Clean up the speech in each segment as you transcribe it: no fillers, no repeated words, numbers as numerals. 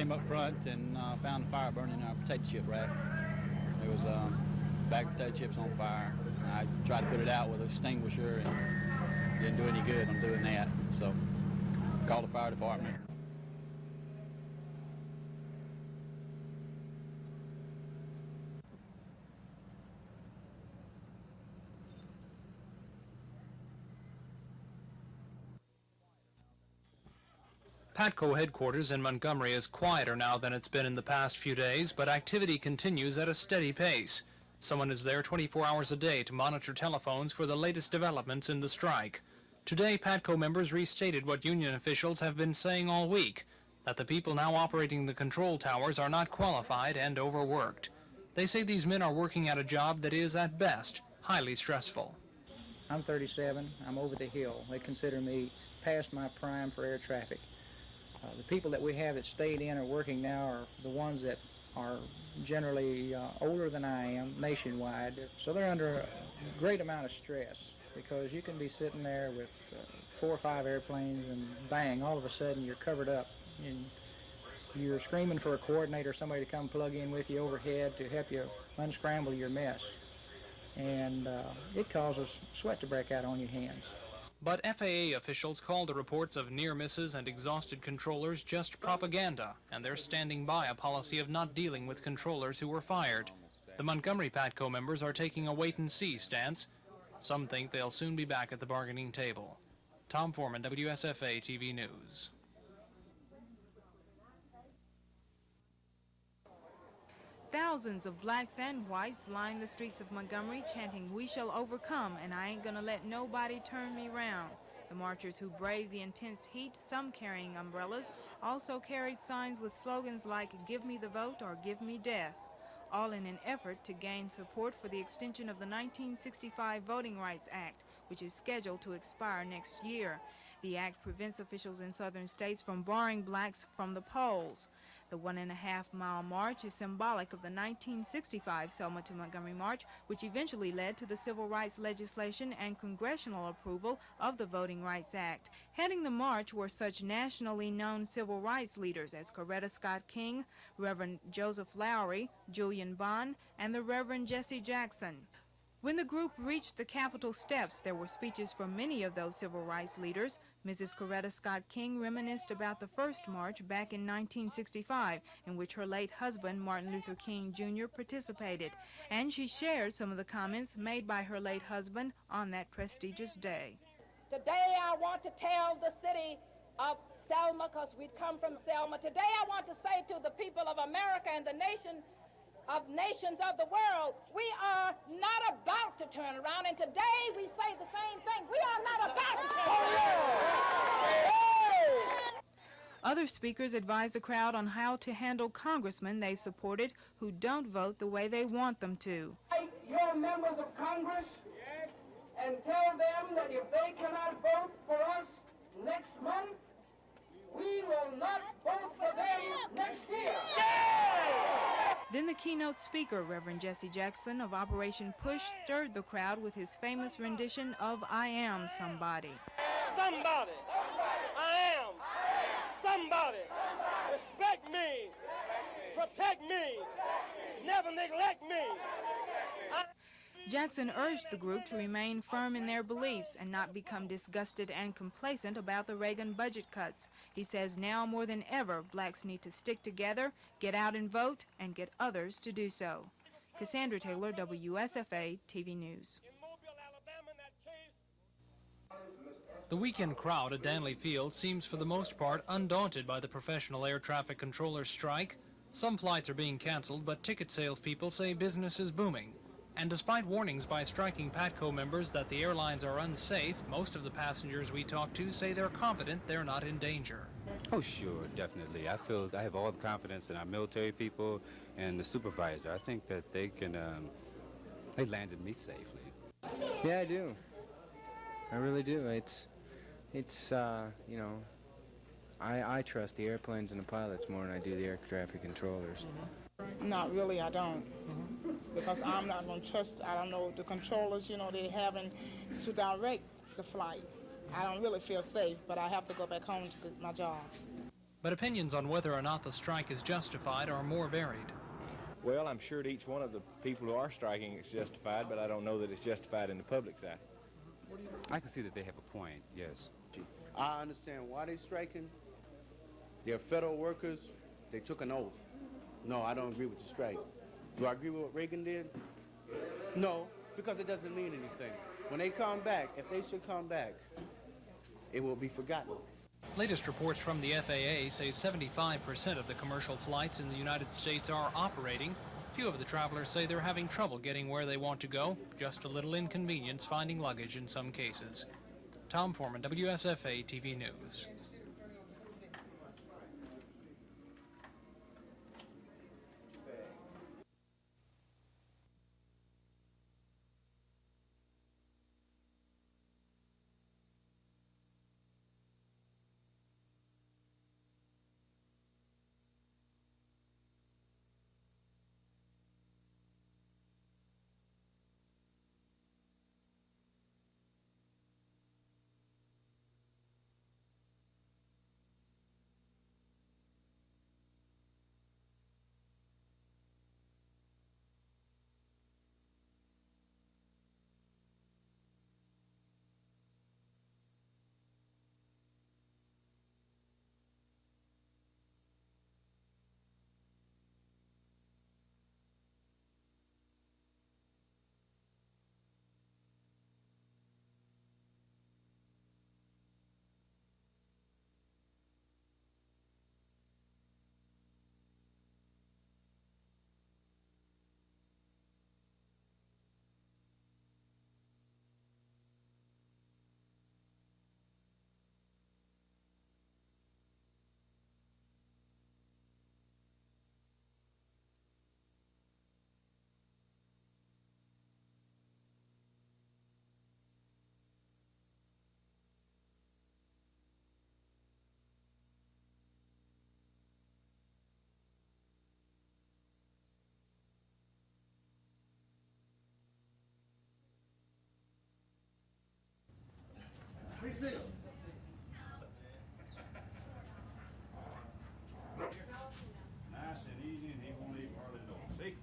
came up front and found the fire burning in our potato chip rack. There was a bag of potato chips on fire. I tried to put it out with an extinguisher and didn't do any good on doing that. So called the fire department. PATCO headquarters in Montgomery is quieter now than it's been in the past few days, but activity continues at a steady pace. Someone is there 24 hours a day to monitor telephones for the latest developments in the strike. Today, PATCO members restated what union officials have been saying all week, that the people now operating the control towers are not qualified and overworked. They say these men are working at a job that is, at best, highly stressful. I'm 37. I'm over the hill. They consider me past my prime for air traffic. The people that we have that stayed in or working now are the ones that are generally older than I am nationwide. So they're under a great amount of stress because you can be sitting there with 4 or 5 airplanes and bang, all of a sudden you're covered up and you're screaming for a coordinator, somebody to come plug in with you overhead to help you unscramble your mess. And it causes sweat to break out on your hands. But FAA officials call the reports of near misses and exhausted controllers just propaganda, and they're standing by a policy of not dealing with controllers who were fired. The Montgomery PATCO members are taking a wait-and-see stance. Some think they'll soon be back at the bargaining table. Tom Foreman, WSFA TV News. Thousands of blacks and whites line the streets of Montgomery chanting, "We shall overcome, and I ain't gonna let nobody turn me round." The marchers who braved the intense heat, some carrying umbrellas, also carried signs with slogans like "Give me the vote" or "Give me death," all in an effort to gain support for the extension of the 1965 Voting Rights Act, which is scheduled to expire next year. The act prevents officials in southern states from barring blacks from the polls. The 1.5-mile march is symbolic of the 1965 Selma to Montgomery March, which eventually led to the civil rights legislation and congressional approval of the Voting Rights Act. Heading the march were such nationally known civil rights leaders as Coretta Scott King, Reverend Joseph Lowry, Julian Bond, and the Reverend Jesse Jackson. When the group reached the Capitol steps, there were speeches from many of those civil rights leaders. Mrs. Coretta Scott King reminisced about the first march back in 1965, in which her late husband, Martin Luther King Jr., participated. And she shared some of the comments made by her late husband on that prestigious day. Today I want to tell the city of Selma, because we come from Selma. Today I want to say to the people of America and the nations of the world, we are not about to turn around, and today we say the same thing. We are not about to turn around. Other speakers advised the crowd on how to handle congressmen they've supported who don't vote the way they want them to. Your members of Congress and tell them that if they cannot vote for us next month, we will not vote for them next year. Then the keynote speaker, Reverend Jesse Jackson of Operation Push, stirred the crowd with his famous rendition of "I Am Somebody." Somebody. I am somebody. Respect me. Protect me. Never neglect me. Jackson urged the group to remain firm in their beliefs and not become disgusted and complacent about the Reagan budget cuts. He says now more than ever, blacks need to stick together, get out and vote, and get others to do so. Cassandra Taylor, WSFA TV News. The weekend crowd at Danley Field seems for the most part undaunted by the professional air traffic controllers' strike. Some flights are being canceled, but ticket salespeople say business is booming. And despite warnings by striking PATCO members that the airlines are unsafe, most of the passengers we talk to say they're confident they're not in danger. Oh, sure, definitely. I have all the confidence in our military people and the supervisor. I think that they landed me safely. Yeah, I do. I really do. You know, I trust the airplanes and the pilots more than I do the air traffic controllers. Not really, I don't. Because I'm not going to trust, I don't know, the controllers, you know, they're having to direct the flight. I don't really feel safe, but I have to go back home to my job. But opinions on whether or not the strike is justified are more varied. Well, I'm sure that each one of the people who are striking is justified, but I don't know that it's justified in the public's eye. I can see that they have a point, yes. I understand why they're striking. They're federal workers. They took an oath. No, I don't agree with the strike. Do I agree with what Reagan did? No, because it doesn't mean anything. When they come back, if they should come back, it will be forgotten. Latest reports from the FAA say 75% of the commercial flights in the United States are operating. Few of the travelers say they're having trouble getting where they want to go, just a little inconvenience finding luggage in some cases. Tom Foreman, WSFA TV News. Nice and easy, and he won't even hardly know. See?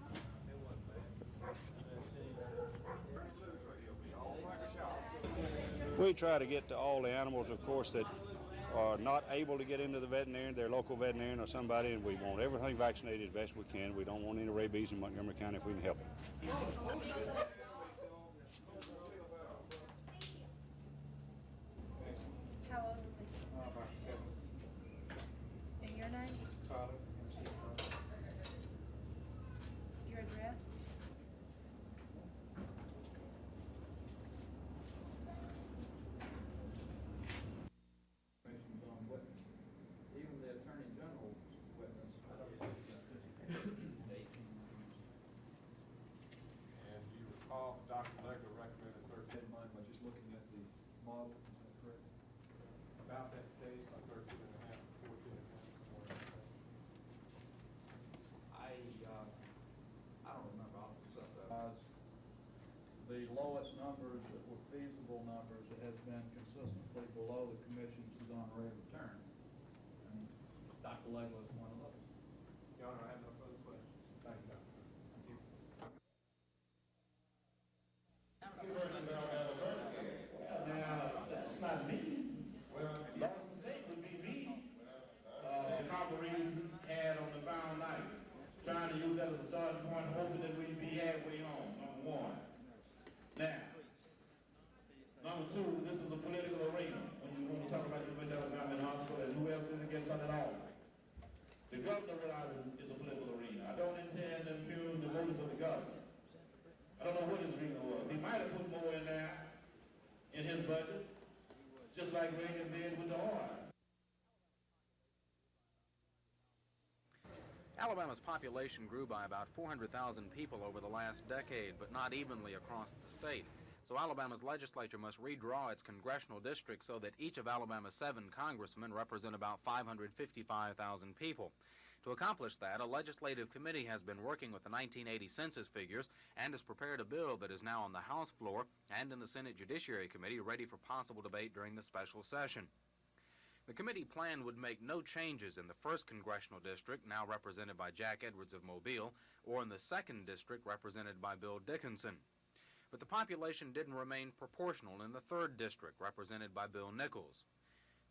We try to get to all the animals, of course, that are not able to get into the veterinarian, their local veterinarian or somebody, and we want everything vaccinated as best we can. We don't want any rabies in Montgomery County if we can help it. How old was he? About 7. And your name? Tyler. Your address? Even the Attorney General's witness. And you recall Dr. Legler recommended 13 months by just looking at the model, is that correct? About that stage, by 13 and a half, 14 and a half, somewhere like that. I don't remember off the top of my head. The lowest numbers that were feasible numbers that has been consistently below the commission's on rate of return. And Dr. Legler is one of those. Your Honor, I have no further questions. Thank you, Doctor. Thank you. Now, that's not me. Well, Lawson State would be me. The conferees had on the found night, trying to use that as a starting point, hoping that we'd be halfway home, number one. Now, number two, this is a political arena. When you talk about the West Alabama and Oxford and who else is against it all. The governor realizes it's a political arena. I don't intend to impugn the motives of the governor. I don't know what his reason was. He might have put more in there in his budget, just like Reagan did with the oil. Alabama's population grew by about 400,000 people over the last decade, but not evenly across the state. So Alabama's legislature must redraw its congressional districts so that each of Alabama's 7 congressmen represent about 555,000 people. To accomplish that, a legislative committee has been working with the 1980 census figures and has prepared a bill that is now on the House floor and in the Senate Judiciary Committee ready for possible debate during the special session. The committee plan would make no changes in the 1st Congressional District, now represented by Jack Edwards of Mobile, or in the 2nd District, represented by Bill Dickinson. But the population didn't remain proportional in the 3rd District, represented by Bill Nichols.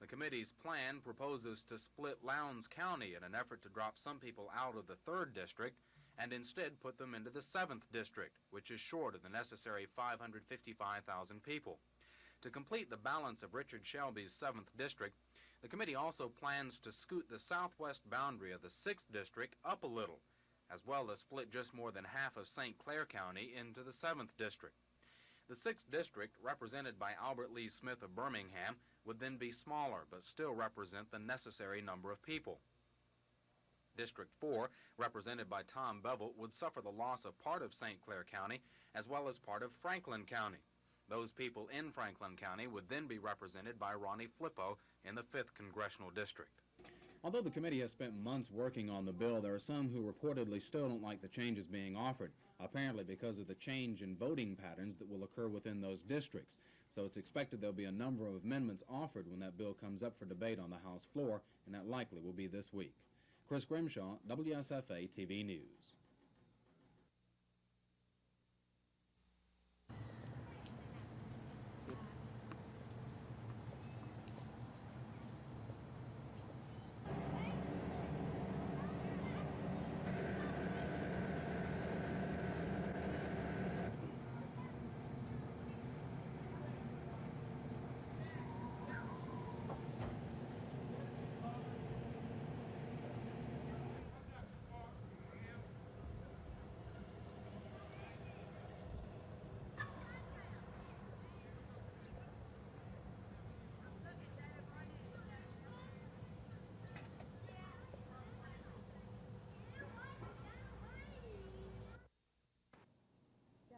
The committee's plan proposes to split Lowndes County in an effort to drop some people out of the 3rd District and instead put them into the 7th District, which is short of the necessary 555,000 people. To complete the balance of Richard Shelby's 7th District, the committee also plans to scoot the southwest boundary of the 6th District up a little, as well as split just more than half of St. Clair County into the 7th District. The 6th District, represented by Albert Lee Smith of Birmingham, would then be smaller but still represent the necessary number of people. District 4, represented by Tom Bevel, would suffer the loss of part of St. Clair County as well as part of Franklin County. Those people in Franklin County would then be represented by Ronnie Flippo in the 5th Congressional District. Although the committee has spent months working on the bill, there are some who reportedly still don't like the changes being offered, apparently because of the change in voting patterns that will occur within those districts. So it's expected there'll be a number of amendments offered when that bill comes up for debate on the House floor, and that likely will be this week. Chris Grimshaw, WSFA TV News.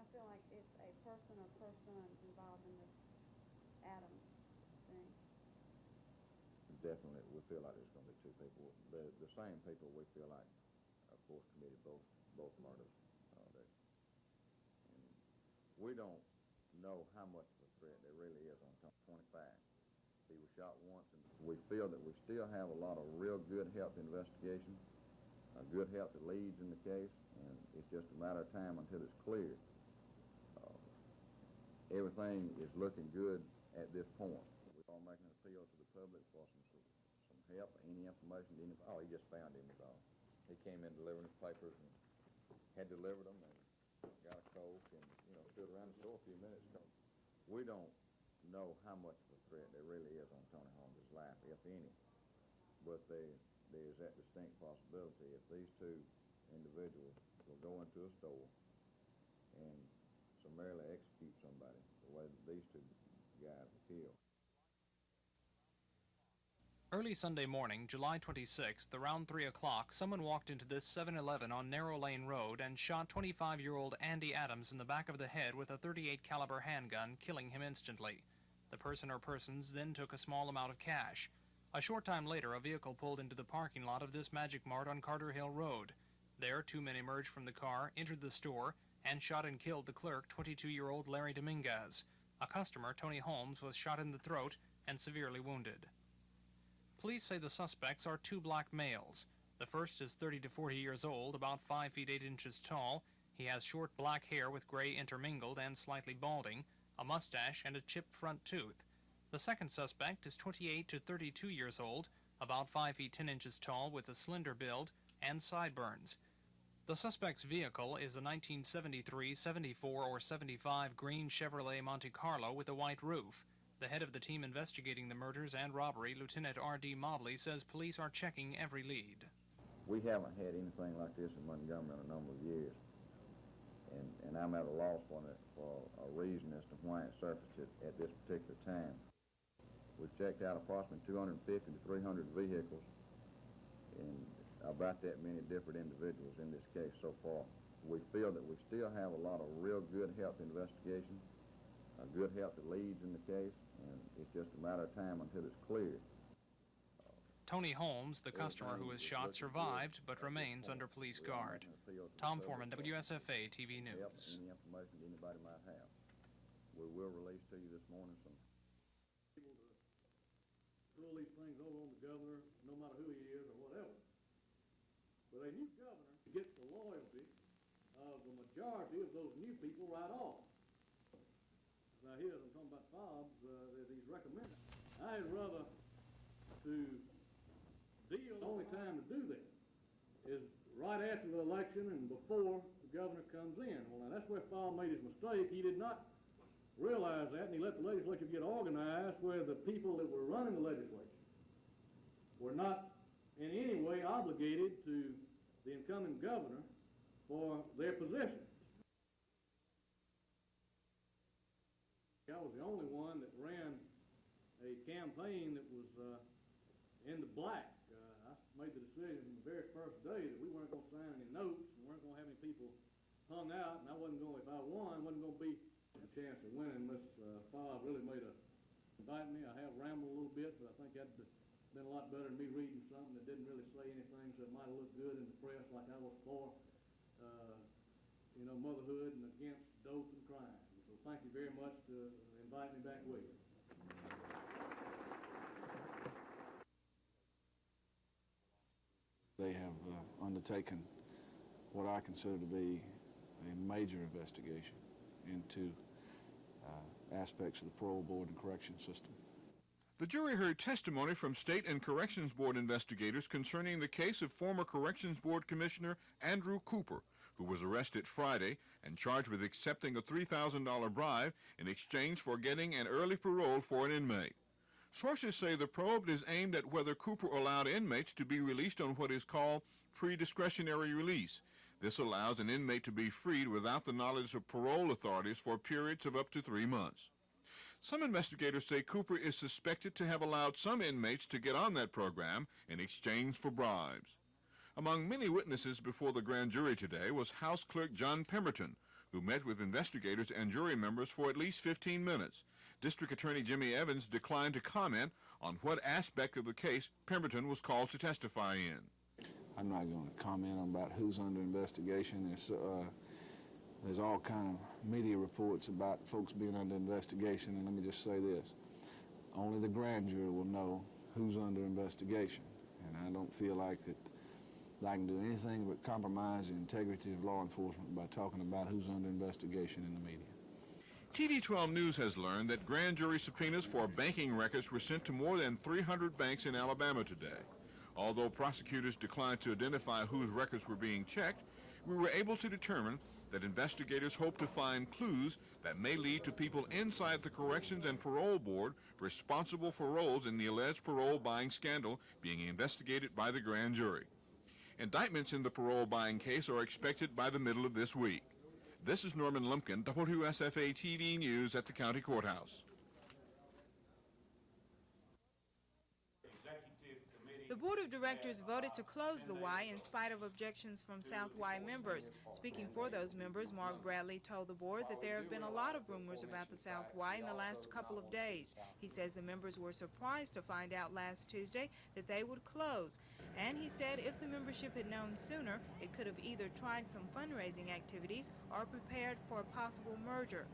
I feel like it's a person or persons involved in this Adams thing. Definitely, we feel like there's going to be two people. The same people we feel like, of course, committed both murders. And we don't know how much of a threat there really is on 25. He was shot once, and we feel that we still have a lot of real good help investigation, good help that leads in the case, and it's just a matter of time until it's cleared. Everything is looking good at this point. We're all making an appeal to the public for some help, any information. Oh, he just found him, was all. He came in delivering his papers and had delivered them and got a Coke and, stood around the store a few minutes ago. We don't know how much of a threat there really is on Tony Holmes' life, if any. But there's that distinct possibility if these two individuals will go into a store and summarily execute somebody the way that these two guys were killed. Early Sunday morning, July 26th, around 3 o'clock, someone walked into this 7-Eleven on Narrow Lane Road and shot 25-year-old Andy Adams in the back of the head with a .38 caliber handgun, killing him instantly. The person or persons then took a small amount of cash. A short time later, a vehicle pulled into the parking lot of this Magic Mart on Carter Hill Road. There, two men emerged from the car, entered the store, and shot and killed the clerk, 22-year-old Larry Dominguez. A customer, Tony Holmes, was shot in the throat and severely wounded. Police say the suspects are two black males. The first is 30 to 40 years old, about 5 feet 8 inches tall. He has short black hair with gray intermingled and slightly balding, a mustache, and a chipped front tooth. The second suspect is 28 to 32 years old, about 5 feet 10 inches tall with a slender build and sideburns. The suspect's vehicle is a 1973, 74, or 75 green Chevrolet Monte Carlo with a white roof. The head of the team investigating the murders and robbery, Lieutenant R.D. Mobley, says police are checking every lead. We haven't had anything like this in Montgomery in a number of years, and I'm at a loss for a reason as to why it surfaced at this particular time. We've checked out approximately 250 to 300 vehicles and about that many different individuals in this case so far. We feel that we still have a lot of real good help investigation, good help that leads in the case, and it's just a matter of time until it's cleared. Tony Holmes, the customer who was shot, survived but remains under police guard. Tom Foreman, WSFA TV News. Any information that anybody might have. We will release to you this morning some pull these things over on the governor, no matter who he is or whatever. But a new governor gets the loyalty of the majority of those new people right off. Now here, I'm talking about Bob's, that he's recommending. I'd rather to deal, the only time to do that is right after the election and before the governor comes in. Well, now that's where Bob made his mistake. He did not realize that, and he let the legislature get organized where the people that were running the legislature were not in any way obligated to the incoming governor for their position. I was the only one that ran a campaign that was in the black. I made the decision from the very first day that we weren't going to sign any notes and weren't going to have any people hung out, and I wasn't going, if I won, wasn't going to be a chance of winning. Miss Bob really made a invite me. I have rambled a little bit, but I think that'd been a lot better than me reading something that didn't really say anything, so it might have looked good in the press like I was for, motherhood and against dope and crime. So thank you very much for inviting me back with you. They have undertaken what I consider to be a major investigation into aspects of the parole board and correction system. The jury heard testimony from State and Corrections Board investigators concerning the case of former Corrections Board Commissioner Andrew Cooper, who was arrested Friday and charged with accepting a $3,000 bribe in exchange for getting an early parole for an inmate. Sources say the probe is aimed at whether Cooper allowed inmates to be released on what is called pre-discretionary release. This allows an inmate to be freed without the knowledge of parole authorities for periods of up to 3 months. Some investigators say Cooper is suspected to have allowed some inmates to get on that program in exchange for bribes. Among many witnesses before the grand jury today was House Clerk John Pemberton, who met with investigators and jury members for at least 15 minutes. District Attorney Jimmy Evans declined to comment on what aspect of the case Pemberton was called to testify in. I'm not going to comment on about who's under investigation. There's all kind of media reports about folks being under investigation, and let me just say this. Only the grand jury will know who's under investigation, and I don't feel like that I can do anything but compromise the integrity of law enforcement by talking about who's under investigation in the media. TV12 News has learned that grand jury subpoenas for banking records were sent to more than 300 banks in Alabama today. Although prosecutors declined to identify whose records were being checked, we were able to determine that investigators hope to find clues that may lead to people inside the Corrections and Parole Board responsible for roles in the alleged parole buying scandal being investigated by the grand jury. Indictments in the parole buying case are expected by the middle of this week. This is Norman Lumpkin, WSFA TV News at the County Courthouse. The Board of Directors voted to close the Y in spite of objections from South Y members. Speaking for those members, Mark Bradley told the board that there have been a lot of rumors about the South Y in the last couple of days. He says the members were surprised to find out last Tuesday that they would close. And he said if the membership had known sooner, it could have either tried some fundraising activities or prepared for a possible merger.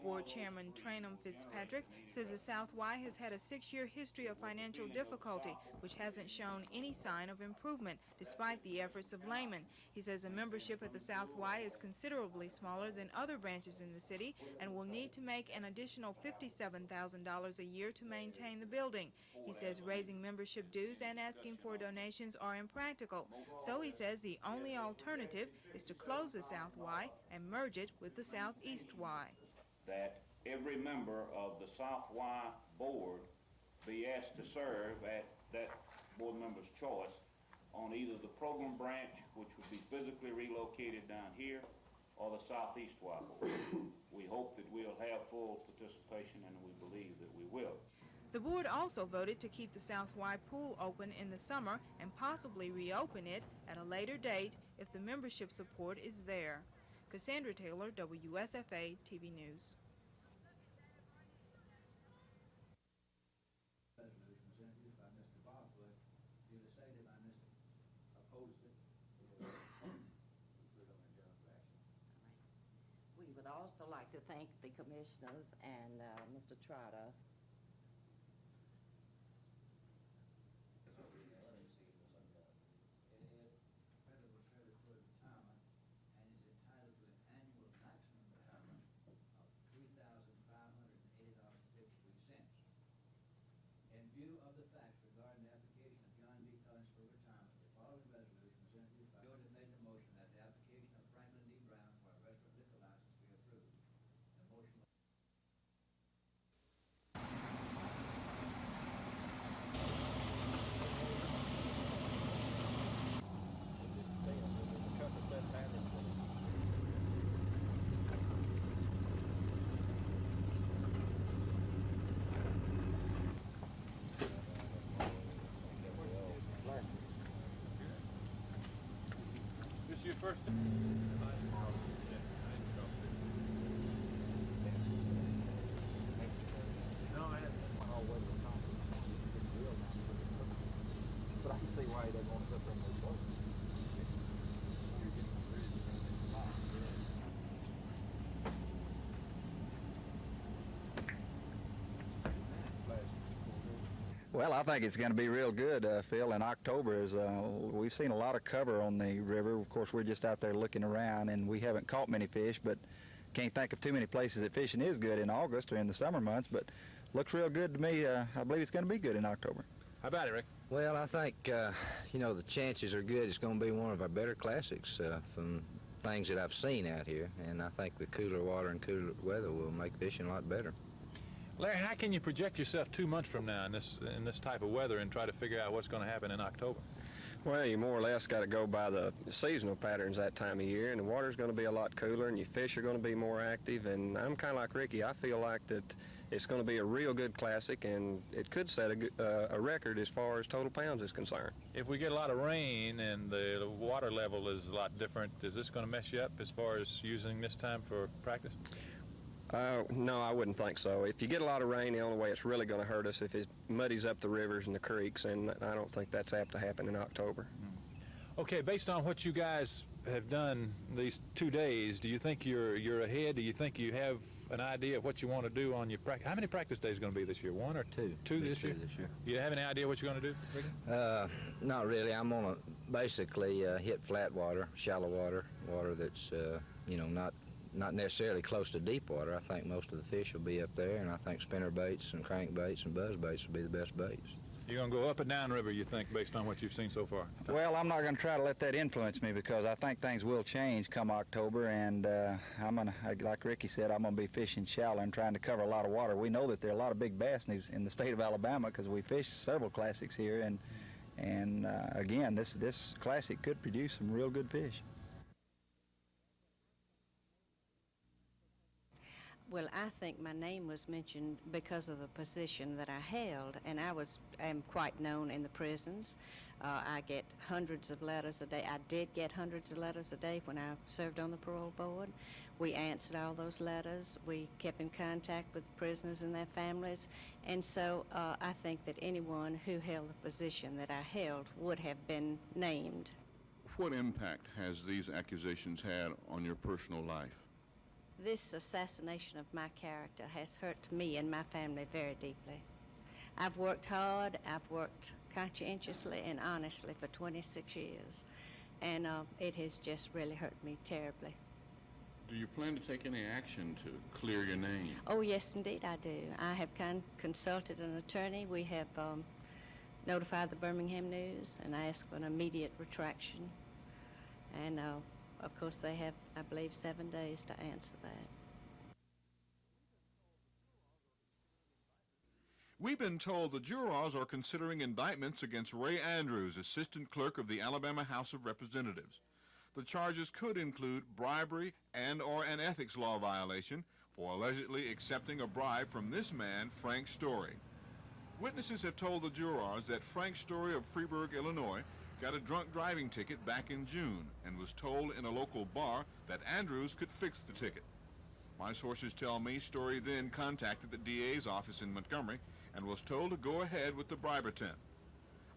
Board Chairman Trainum Fitzpatrick says the South Y has had a 6-year history of financial difficulty, which hasn't shown any sign of improvement, despite the efforts of laymen. He says the membership at the South Y is considerably smaller than other branches in the city and will need to make an additional $57,000 a year to maintain the building. He says raising membership dues and asking for donations are impractical. So he says the only alternative is to close the South Y and merge it with the Southeast Y. That every member of the South Y board be asked to serve at that board member's choice on either the program branch, which would be physically relocated down here, or the Southeast Y board. We hope that we'll have full participation, and we believe that we will. The board also voted to keep the South Y pool open in the summer and possibly reopen it at a later date if the membership support is there. Cassandra Taylor, WSFA TV News. We would also like to thank the commissioners and Mr. Trotter first. No, I haven't. But I can see why they want to put them those boats. Well, I think it's going to be real good, Phil, in October. We've seen a lot of cover on the river. Of course, we're just out there looking around, and we haven't caught many fish, but can't think of too many places that fishing is good in August or in the summer months, but looks real good to me. I believe it's going to be good in October. How about it, Rick? Well, I think, you know, the chances are good it's going to be one of our better classics from things that I've seen out here, and I think the cooler water and cooler weather will make fishing a lot better. Larry, how can you project yourself 2 months from now in this type of weather and try to figure out what's going to happen in October? Well, you more or less got to go by the seasonal patterns that time of year, and the water's going to be a lot cooler, and your fish are going to be more active, and I'm kind of like Ricky. I feel like that it's going to be a real good classic, and it could set a record as far as total pounds is concerned. If we get a lot of rain and the water level is a lot different, is this going to mess you up as far as using this time for practice? No, I wouldn't think so. If you get a lot of rain, the only way it's really going to hurt us if it muddies up the rivers and the creeks, and I don't think that's apt to happen in October. Okay, based on what you guys have done these 2 days, do you think you're ahead? Do you think you have an idea of what you want to do on your practice? How many practice days are going to be this year? 1 or 2? Two this year? You have any idea what you're going to do, Ricky? Not really. I'm going to basically hit flat water, shallow water, water that's, you know, not necessarily close to deep water. I think most of the fish will be up there, and I think spinner baits and crank baits and buzz baits will be the best baits. You're going to go up and down river, you think, based on what you've seen so far? Well, I'm not going to try to let that influence me because I think things will change come October, and I'm going to, like Ricky said, I'm going to be fishing shallow and trying to cover a lot of water. We know that there are a lot of big bass in the state of Alabama because we fish several classics here, and again, this classic could produce some real good fish. Well, I think my name was mentioned because of the position that I held, and I am quite known in the prisons. I get hundreds of letters a day. I did get hundreds of letters a day when I served on the parole board. We answered all those letters. We kept in contact with prisoners and their families, and so I think that anyone who held the position that I held would have been named. What impact has these accusations had on your personal life? This assassination of my character has hurt me and my family very deeply. I've worked hard, I've worked conscientiously and honestly for 26 years, and it has just really hurt me terribly. Do you plan to take any action to clear your name? Oh, yes, indeed I do. I have consulted an attorney. We have notified the Birmingham News and asked for an immediate retraction. And of course, they have, I believe, 7 days to answer that. We've been told the jurors are considering indictments against Ray Andrews, assistant clerk of the Alabama House of Representatives. The charges could include bribery and/or an ethics law violation for allegedly accepting a bribe from this man, Frank Story. Witnesses have told the jurors that Frank Story of Freeburg, Illinois, got a drunk driving ticket back in June and was told in a local bar that Andrews could fix the ticket. My sources tell me Story then contacted the DA's office in Montgomery and was told to go ahead with the bribe attempt.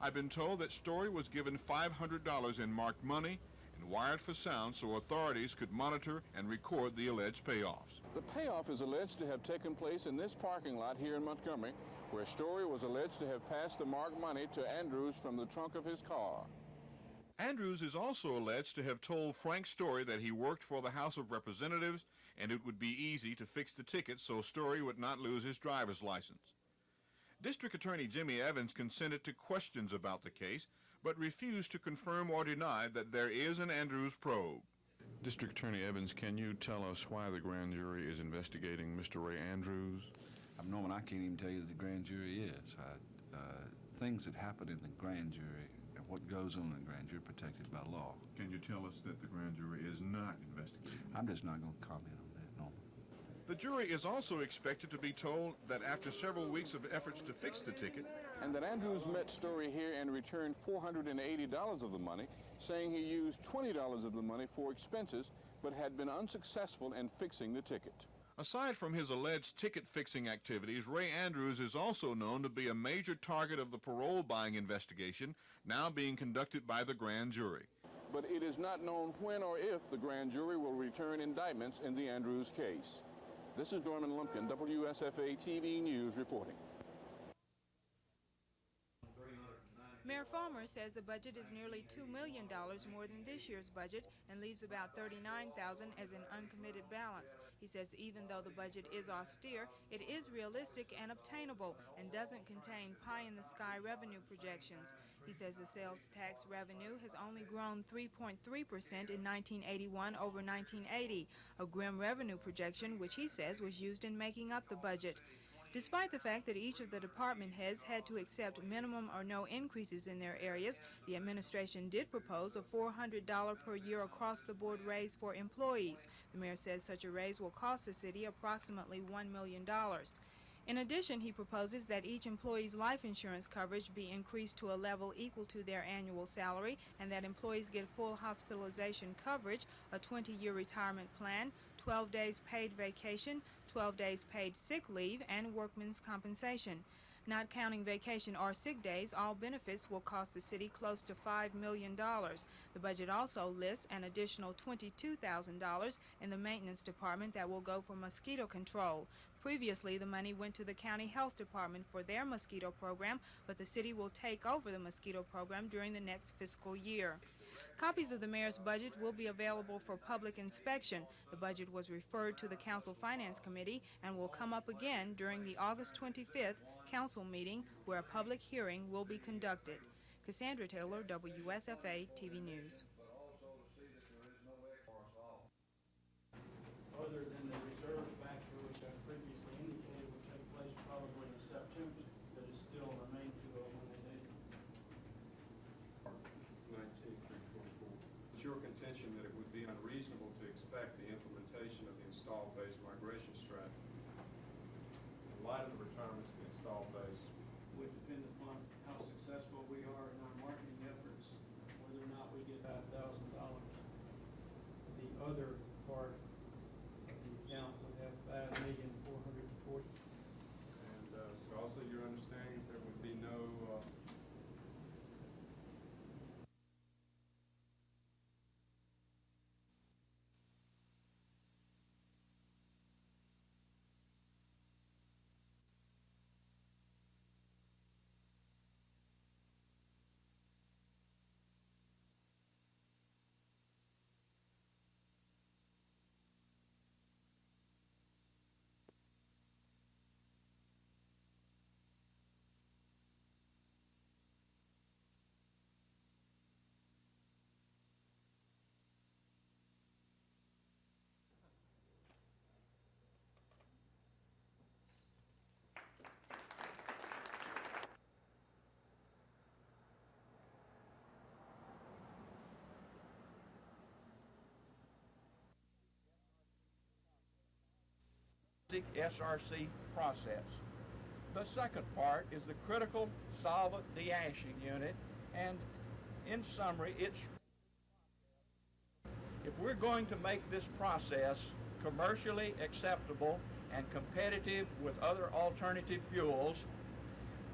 I've been told that Story was given $500 in marked money and wired for sound so authorities could monitor and record the alleged payoffs. The payoff is alleged to have taken place in this parking lot here in Montgomery, where Story was alleged to have passed the marked money to Andrews from the trunk of his car. Andrews is also alleged to have told Frank Story that he worked for the House of Representatives and it would be easy to fix the ticket so Story would not lose his driver's license. District Attorney Jimmy Evans consented to questions about the case, but refused to confirm or deny that there is an Andrews probe. District Attorney Evans, can you tell us why the grand jury is investigating Mr. Ray Andrews? Norman, I can't even tell you who the grand jury is. Things that happen in the grand jury and what goes on in the grand jury are protected by law. Can you tell us that the grand jury is not investigating? I'm just not going to comment on that, Norman. The jury is also expected to be told that after several weeks of efforts to fix the ticket, and that Andrews met Story here and returned $480 of the money, saying he used $20 of the money for expenses but had been unsuccessful in fixing the ticket. aside from his alleged ticket-fixing activities, Ray Andrews is also known to be a major target of the parole buying investigation now being conducted by the grand jury. But it is not known when or if the grand jury will return indictments in the Andrews case. This is Norman Lumpkin, WSFA TV News reporting. Mayor Farmer says the budget is nearly $2 million more than this year's budget and leaves about $39,000 as an uncommitted balance. He says even though the budget is austere, it is realistic and obtainable and doesn't contain pie-in-the-sky revenue projections. He says the sales tax revenue has only grown 3.3% in 1981 over 1980, a grim revenue projection which he says was used in making up the budget. Despite the fact that each of the department heads had to accept minimum or no increases in their areas, the administration did propose a $400 per year across-the-board raise for employees. The mayor says such a raise will cost the city approximately $1 million. In addition, he proposes that each employee's life insurance coverage be increased to a level equal to their annual salary and that employees get full hospitalization coverage, a 20-year retirement plan, 12 days paid vacation, 12 days paid sick leave, and workman's compensation. Not counting vacation or sick days, all benefits will cost the city close to $5 million. The budget also lists an additional $22,000 in the maintenance department that will go for mosquito control. Previously, the money went to the county health department for their mosquito program, but the city will take over the mosquito program during the next fiscal year. Copies of the mayor's budget will be available for public inspection. The budget was referred to the Council Finance Committee and will come up again during the August 25th council meeting where a public hearing will be conducted. Cassandra Taylor, WSFA TV News. Other than the reserve factor, which I previously indicated would take place probably in September, that is still remain to go when they did. 19.324. It's your contention that it would be unreasonable to expect the implementation of the installed base migration strategy. In light of the retirements of the installed base, Would depend upon how successful we are in our marketing efforts, whether or not we get $5,000. The other part of the account would have $5,440,000. and so also your understanding that there would be no SRC process. The second part is the critical solvent de-ashing unit, and in summary, if we're going to make this process commercially acceptable and competitive with other alternative fuels,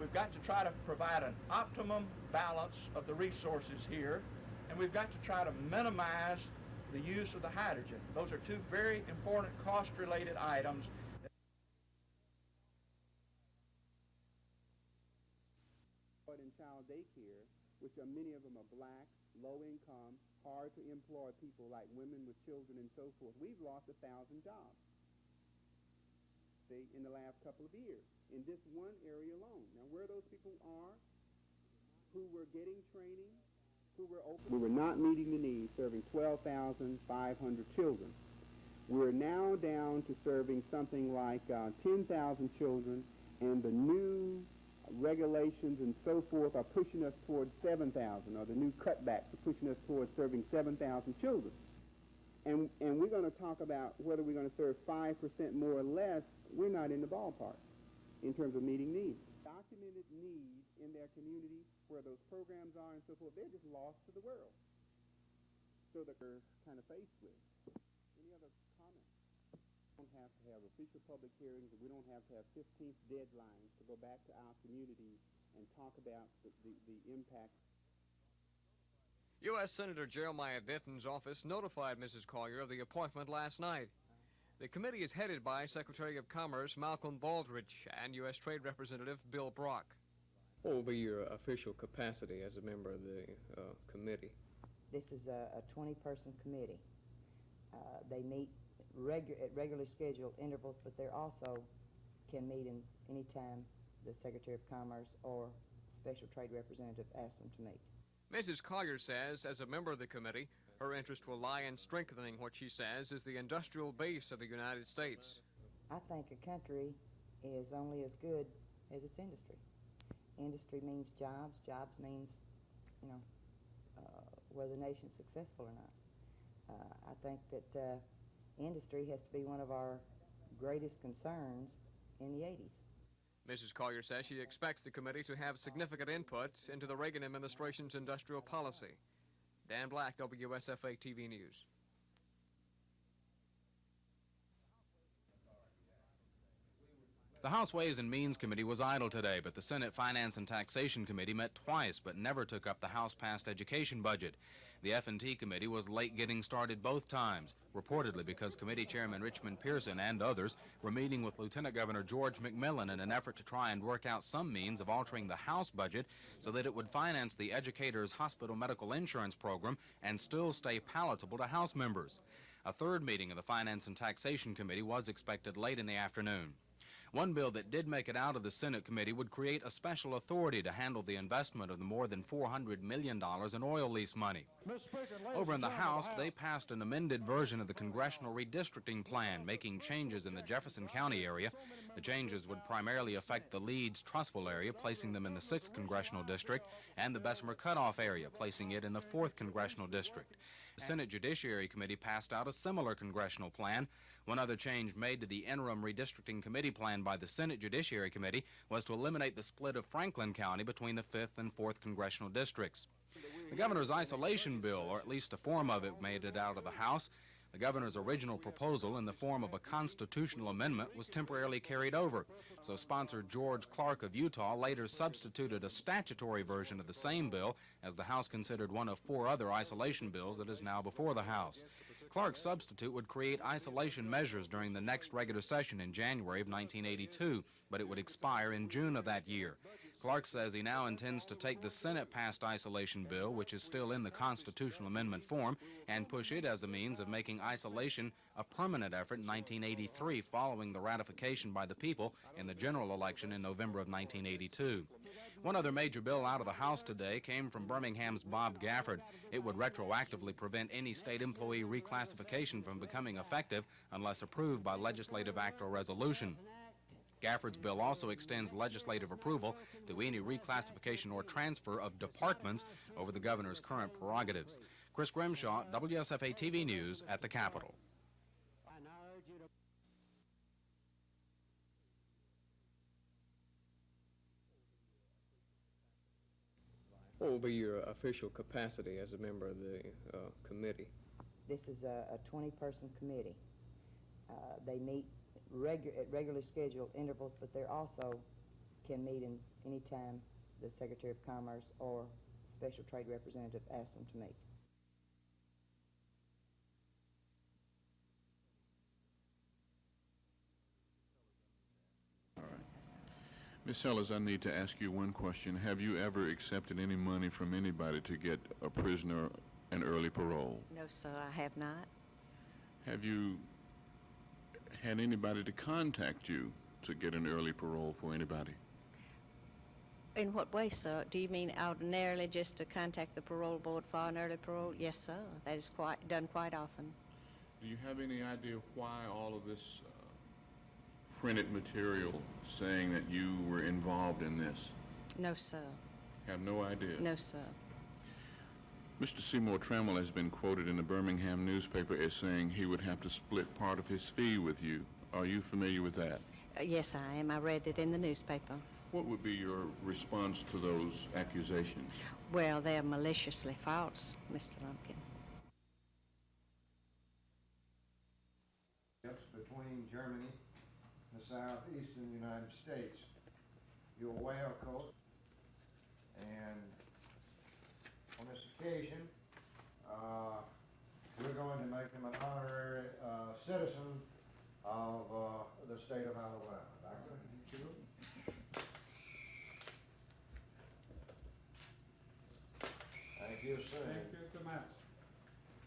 we've got to try to provide an optimum balance of the resources here, and we've got to try to minimize the use of the hydrogen. Those are two very important cost-related items. In child daycare, which are many of them are black, low income, hard to employ people like women with children and so forth. We've lost 1,000 jobs, see, in the last couple of years in this one area alone. Now, where those people are, who were getting training, who were open, we were not meeting the need, serving 12,500 children. We're now down to serving something like 10,000 children, and the new regulations and so forth are pushing us towards 7,000, or the new cutbacks are pushing us towards serving 7,000 children. and we're going to talk about whether we're going to serve 5% more or less, we're not in the ballpark in terms of meeting needs. Documented needs in their community where those programs are and so forth, they're just lost to the world. So that they're kind of faced with. Any other comments? We don't have to have official public hearings, and we don't have to have 15th deadlines to go back to our communities and talk about the impact. U.S. Senator Jeremiah Denton's office notified Mrs. Collier of the appointment last night. The committee is headed by Secretary of Commerce Malcolm Baldrige and U.S. Trade Representative Bill Brock. What will be your official capacity as a member of the committee? This is a 20-person committee. They meet at regularly scheduled intervals, but they also can meet in any time the Secretary of Commerce or Special Trade Representative asks them to meet. Mrs. Collier says, as a member of the committee, her interest will lie in strengthening what she says is the industrial base of the United States. I think a country is only as good as its industry. Industry means jobs. Jobs means, whether the nation's successful or not. I think that industry has to be one of our greatest concerns in the 80s. Mrs. Collier says she expects the committee to have significant input into the Reagan administration's industrial policy. Dan Black, WSFA TV News. The House Ways and Means Committee was idle today, but the Senate Finance and Taxation Committee met twice but never took up the House-passed education budget. The F&T Committee was late getting started both times, reportedly because Committee Chairman Richmond Pearson and others were meeting with Lieutenant Governor George McMillan in an effort to try and work out some means of altering the House budget so that it would finance the educators' hospital medical insurance program and still stay palatable to House members. A third meeting of the Finance and Taxation Committee was expected late in the afternoon. One bill that did make it out of the Senate committee would create a special authority to handle the investment of the more than $400 million in oil lease money. Over in the House, they passed an amended version of the Congressional Redistricting Plan, making changes in the Jefferson County area. The changes would primarily affect the Leeds-Trussville area, placing them in the 6th Congressional District, and the Bessemer Cutoff area, placing it in the 4th Congressional District. The Senate Judiciary Committee passed out a similar congressional plan. One other change made to the interim redistricting committee plan by the Senate Judiciary Committee was to eliminate the split of Franklin County between the 5th and 4th congressional districts. The governor's isolation bill, or at least a form of it, made it out of the House. The governor's original proposal in the form of a constitutional amendment was temporarily carried over, so sponsor George Clark of Utah later substituted a statutory version of the same bill as the House considered one of 4 other isolation bills that is now before the House. Clark's substitute would create isolation measures during the next regular session in January of 1982, but it would expire in June of that year. Clark says he now intends to take the Senate-passed isolation bill, which is still in the constitutional amendment form, and push it as a means of making isolation a permanent effort in 1983 following the ratification by the people in the general election in November of 1982. One other major bill out of the House today came from Birmingham's Bob Gafford. It would retroactively prevent any state employee reclassification from becoming effective unless approved by legislative act or resolution. Gafford's bill also extends legislative approval to any reclassification or transfer of departments over the governor's current prerogatives. Chris Grimshaw, WSFA TV News at the Capitol. What will be your official capacity as a member of the committee? This is a 20-person committee. They meet at regularly scheduled intervals, but they also can meet in any time the Secretary of Commerce or Special Trade Representative asks them to meet. Ms. Sellers, I need to ask you one question. Have you ever accepted any money from anybody to get a prisoner an early parole? No, sir, I have not. Have you had anybody to contact you to get an early parole for anybody? In what way, sir? Do you mean ordinarily just to contact the parole board for an early parole? Yes, sir. That is done quite often. Do you have any idea why all of this printed material saying that you were involved in this? No, sir. Have no idea? No, sir. Mr. Seymour Trammell has been quoted in the Birmingham newspaper as saying he would have to split part of his fee with you. Are you familiar with that? Yes, I am. I read it in the newspaper. What would be your response to those accusations? Well, they're maliciously false, Mr. Lumpkin. Between Germany and the southeastern United States. You're aware, of course, and on this occasion, we're going to make him an honorary citizen of the state of Alabama. Doctor, you too? Thank you, sir. Thank you so much.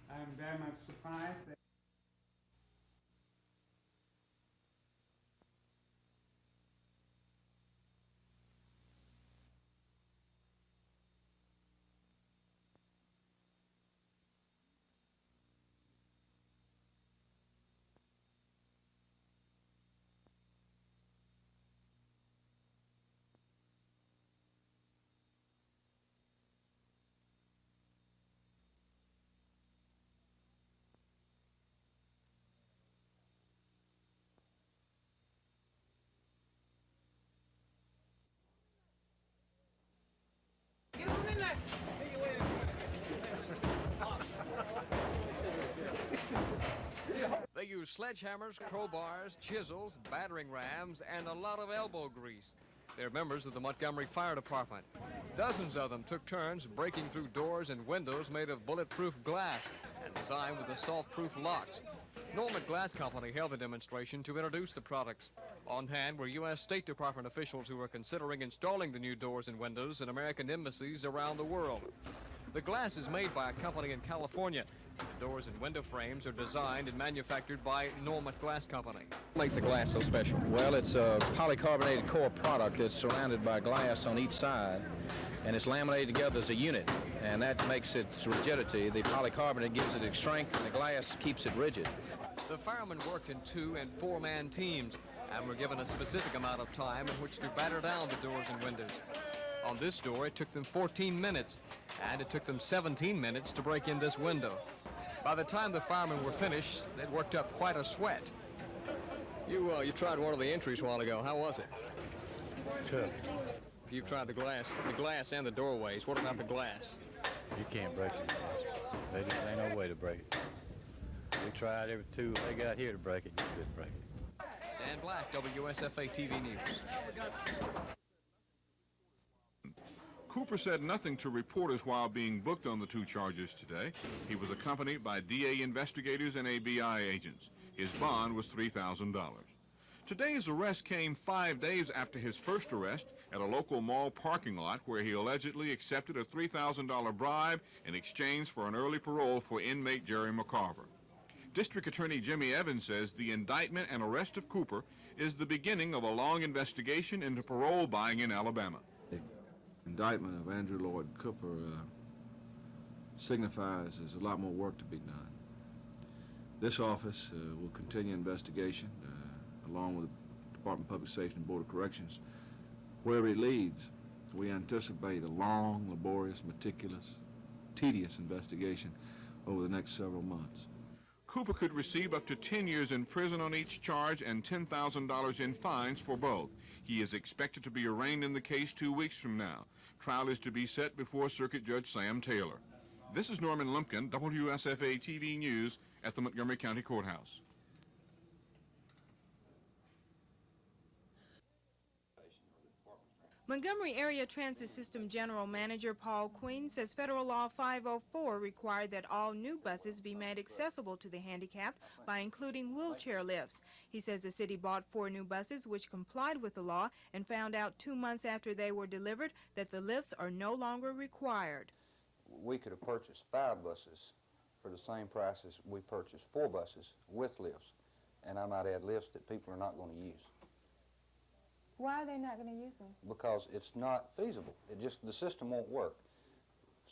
I'm very much surprised that They use sledgehammers, crowbars, chisels, battering rams, and a lot of elbow grease. They're members of the Montgomery Fire Department. Dozens of them took turns breaking through doors and windows made of bulletproof glass and designed with assault-proof locks. Norman Glass Company held the demonstration to introduce the products. On hand were U.S. State Department officials who were considering installing the new doors and windows in American embassies around the world. The glass is made by a company in California. The doors and window frames are designed and manufactured by Norman Glass Company. What makes the glass so special? Well, it's a polycarbonated core product that's surrounded by glass on each side, and it's laminated together as a unit, and that makes its rigidity. The polycarbonate gives it its strength, and the glass keeps it rigid. The firemen worked in 2- and 4-man teams and were given a specific amount of time in which to batter down the doors and windows. On this door, it took them 14 minutes, and it took them 17 minutes to break in this window. By the time the firemen were finished, they'd worked up quite a sweat. You tried one of the entries a while ago. How was it? Tough. You tried the glass and the doorways. What about the glass? You can't break the glass. There just ain't no way to break it. We tried every tool they got here to break it. You couldn't break it. Dan Black, WSFA TV News. Cooper said nothing to reporters while being booked on the 2 charges today. He was accompanied by DA investigators and ABI agents. His bond was $3,000. Today's arrest came 5 days after his first arrest at a local mall parking lot where he allegedly accepted a $3,000 bribe in exchange for an early parole for inmate Jerry McCarver. District Attorney Jimmy Evans says the indictment and arrest of Cooper is the beginning of a long investigation into parole buying in Alabama. Indictment of Andrew Lloyd Cooper signifies there's a lot more work to be done. This office will continue investigation along with the Department of Public Safety and Board of Corrections. Wherever it leads, we anticipate a long, laborious, meticulous, tedious investigation over the next several months. Cooper could receive up to 10 years in prison on each charge and $10,000 in fines for both. He is expected to be arraigned in the case 2 weeks from now. Trial is to be set before Circuit Judge Sam Taylor. This is Norman Lumpkin, WSFA TV News at the Montgomery County Courthouse. Montgomery Area Transit System General Manager Paul Queen says Federal Law 504 required that all new buses be made accessible to the handicapped by including wheelchair lifts. He says the city bought 4 new buses which complied with the law and found out 2 months after they were delivered that the lifts are no longer required. We could have purchased 5 buses for the same price as we purchased 4 buses with lifts, and I might add lifts that people are not going to use. Why are they not going to use them? Because it's not feasible. The system won't work.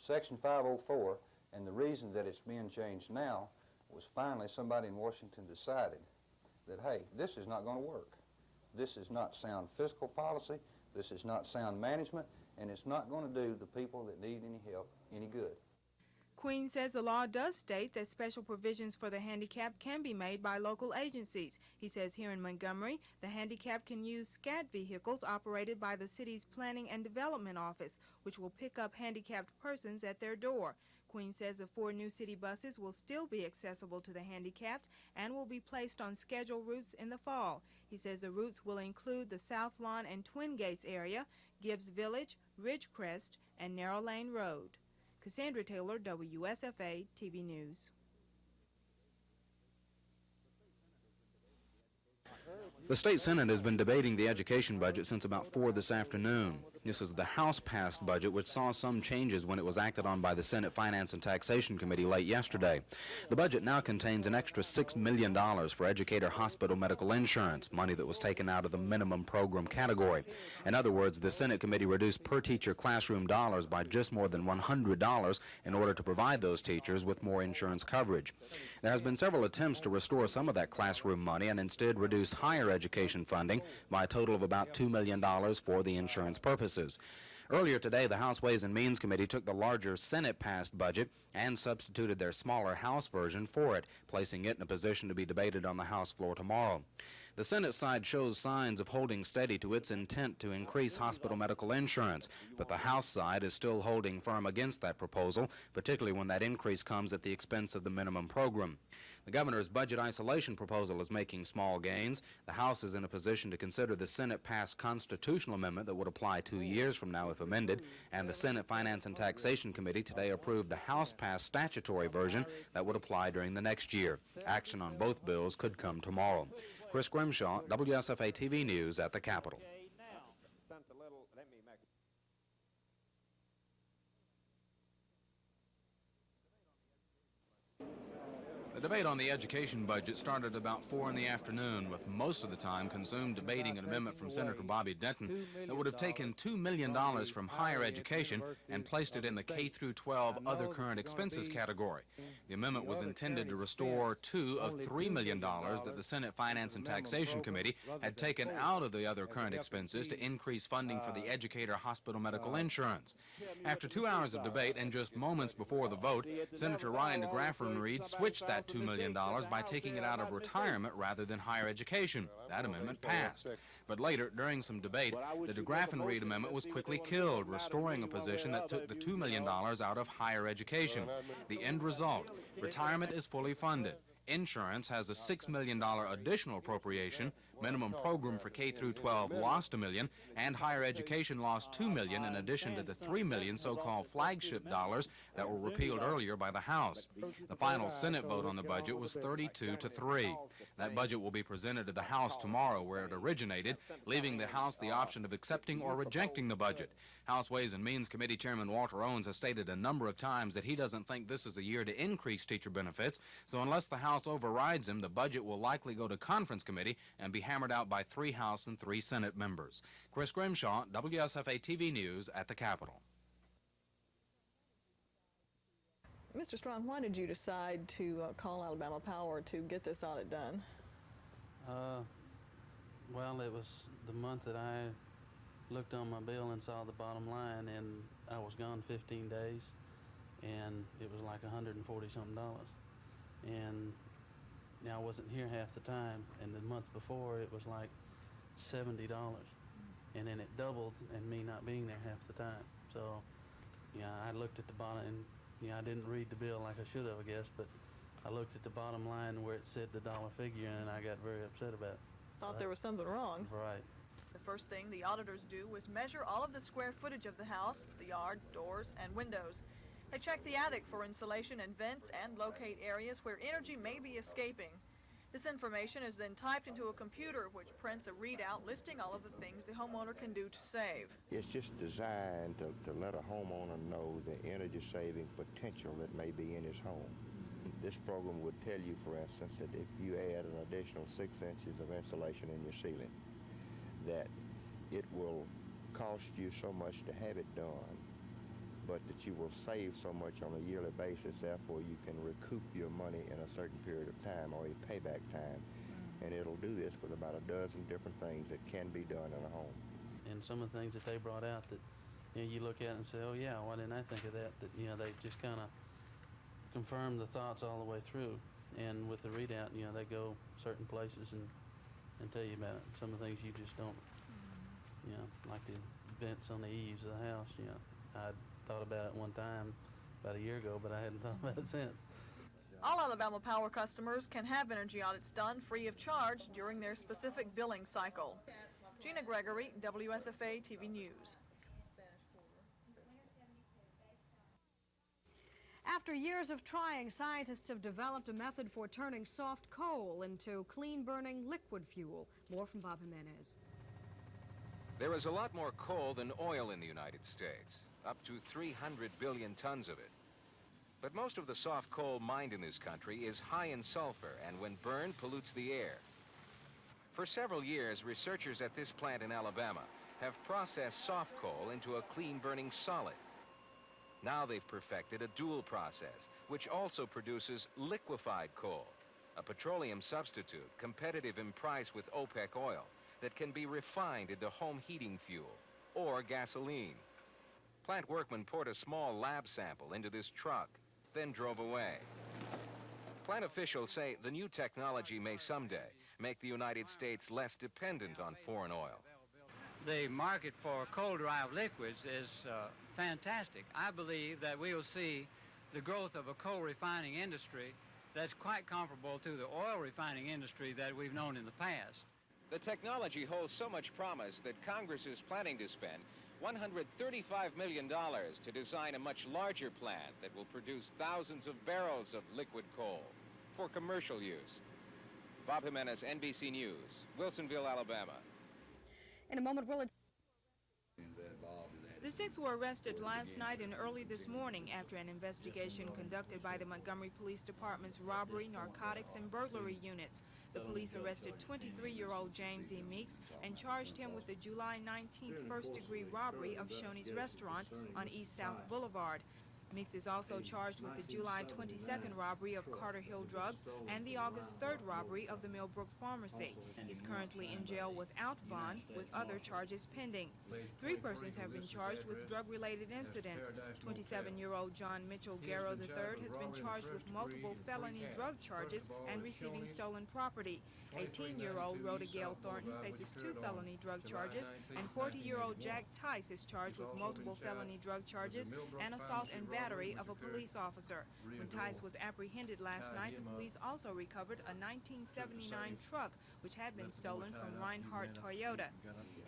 Section 504, and the reason that it's being changed now was finally somebody in Washington decided that, hey, this is not going to work. This is not sound fiscal policy, this is not sound management, and it's not going to do the people that need any help any good. Queen says the law does state that special provisions for the handicapped can be made by local agencies. He says here in Montgomery, the handicapped can use SCAT vehicles operated by the city's Planning and Development Office, which will pick up handicapped persons at their door. Queen says the 4 new city buses will still be accessible to the handicapped and will be placed on scheduled routes in the fall. He says the routes will include the South Lawn and Twin Gates area, Gibbs Village, Ridgecrest, and Narrow Lane Road. Cassandra Taylor, WSFA TV News. The state Senate has been debating the education budget since about 4 this afternoon. This is the House-passed budget, which saw some changes when it was acted on by the Senate Finance and Taxation Committee late yesterday. The budget now contains an extra $6 million for educator hospital medical insurance, money that was taken out of the minimum program category. In other words, the Senate committee reduced per-teacher classroom dollars by just more than $100 in order to provide those teachers with more insurance coverage. There has been several attempts to restore some of that classroom money and instead reduce higher education funding by a total of about $2 million for the insurance purposes. Earlier today, the House Ways and Means Committee took the larger Senate-passed budget and substituted their smaller House version for it, placing it in a position to be debated on the House floor tomorrow. The Senate side shows signs of holding steady to its intent to increase hospital medical insurance, but the House side is still holding firm against that proposal, particularly when that increase comes at the expense of the minimum program. The governor's budget isolation proposal is making small gains. The House is in a position to consider the Senate-passed constitutional amendment that would apply 2 years from now if amended, and the Senate Finance and Taxation Committee today approved a House-passed statutory version that would apply during the next year. Action on both bills could come tomorrow. Chris Grimshaw, WSFA TV News at the Capitol. The debate on the education budget started about 4 in the afternoon, with most of the time consumed debating an amendment from Senator Bobby Denton that would have taken $2 million from higher education and placed it in the K-12 other current expenses category. The amendment was intended to restore $2 of $3 million that the Senate Finance and Taxation Committee had taken out of the other current expenses to increase funding for the educator hospital medical insurance. After 2 hours of debate and just moments before the vote, Senator Ryan DeGraffenreid switched that $2 million by taking it out of retirement rather than higher education. That amendment passed. But later, during some debate, the DeGraffenreid amendment was quickly killed, restoring a position that took the $2 million out of higher education. The end result, retirement is fully funded. Insurance has a $6 million additional appropriation, minimum program for K-12 lost $1 million, and higher education lost $2 million in addition to the $3 million so-called flagship dollars that were repealed earlier by the House. The final Senate vote on the budget was 32-3. That budget will be presented to the House tomorrow, where it originated, leaving the House the option of accepting or rejecting the budget. House Ways and Means Committee Chairman Walter Owens has stated a number of times that he doesn't think this is a year to increase teacher benefits, so unless the House overrides him, the budget will likely go to conference committee and be hammered out by 3 House and 3 Senate members. Chris Grimshaw, WSFA TV News at the Capitol. Mr. Strong, why did you decide to call Alabama Power to get this audit done? Well, it was the month that I looked on my bill and saw the bottom line, and I was gone 15 days, and it was like $140-something. And now I wasn't here half the time, and the month before it was like $70, and then it doubled, and me not being there half the time. So, yeah, I looked at the bottom, and I didn't read the bill like I should have, I guess, but I looked at the bottom line where it said the dollar figure, and I got very upset about it. Thought there was something wrong. Right. The first thing the auditors do was measure all of the square footage of the house, the yard, doors, and windows. They check the attic for insulation and vents and locate areas where energy may be escaping. This information is then typed into a computer, which prints a readout listing all of the things the homeowner can do to save. It's just designed to let a homeowner know the energy-saving potential that may be in his home. This program would tell you, for instance, that if you add an additional 6 inches of insulation in your ceiling, that it will cost you so much to have it done, but that you will save so much on a yearly basis, therefore you can recoup your money in a certain period of time, or a payback time. And it'll do this with about a dozen different things that can be done in a home. And some of the things that they brought out that you look at and say, oh yeah, why didn't I think of that? That they just kind of confirm the thoughts all the way through. And with the readout, you know, they go certain places and tell you about it. Some of the things you just don't, you know, like the vents on the eaves of the house, you know. I thought about it one time about a year ago, but I hadn't thought about it since. All Alabama Power customers can have energy audits done free of charge during their specific billing cycle. Gina Gregory, WSFA TV News. After years of trying, scientists have developed a method for turning soft coal into clean-burning liquid fuel. More from Bob Jimenez. There is a lot more coal than oil in the United States, up to 300 billion tons of it. But most of the soft coal mined in this country is high in sulfur and when burned pollutes the air. For several years, researchers at this plant in Alabama have processed soft coal into a clean-burning solid. Now they've perfected a dual process, which also produces liquefied coal, a petroleum substitute competitive in price with OPEC oil that can be refined into home heating fuel or gasoline. Plant workmen poured a small lab sample into this truck, then drove away. Plant officials say the new technology may someday make the United States less dependent on foreign oil. The market for coal-derived liquids is fantastic. I believe that we will see the growth of a coal refining industry that's quite comparable to the oil refining industry that we've known in the past. The technology holds so much promise that Congress is planning to spend $135 million to design a much larger plant that will produce thousands of barrels of liquid coal for commercial use. Bob Jimenez, NBC News, Wilsonville, Alabama. In a moment, we'll... The six were arrested last night and early this morning after an investigation conducted by the Montgomery Police Department's robbery, narcotics, and burglary units. The police arrested 23-year-old James E. Meeks and charged him with the July 19th first-degree robbery of Shoney's Restaurant on East South Boulevard. Meeks is also charged with the July 22nd robbery of Carter Hill Drugs and the August 3rd robbery of the Millbrook Pharmacy. He's currently in jail without bond, with other charges pending. 3 persons have been charged with drug-related incidents. 27-year-old John Mitchell Garrow III has been charged with multiple felony drug charges and receiving stolen property. 18-year-old Rhoda Gale Thornton faces 2 felony drug charges, and 40-year-old Jack Tice is charged with multiple felony drug charges and assault and battery of a police officer. When Tice was apprehended last night, the police also recovered a 1979 truck which had been stolen from Reinhardt Toyota.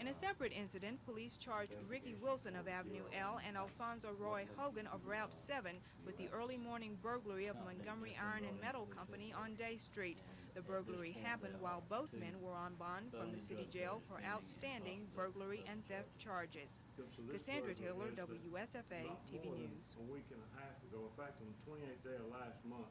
In a separate incident, police charged Ricky Wilson of Avenue L and Alfonso Roy Hogan of Route 7 with the early morning burglary of Montgomery Iron and Metal Company on Day Street. The burglary happened while both men were on bond from the city jail for outstanding burglary and theft charges. Cassandra Taylor, WSFA TV News. A week and a half ago, in fact, on the 28th day of last month.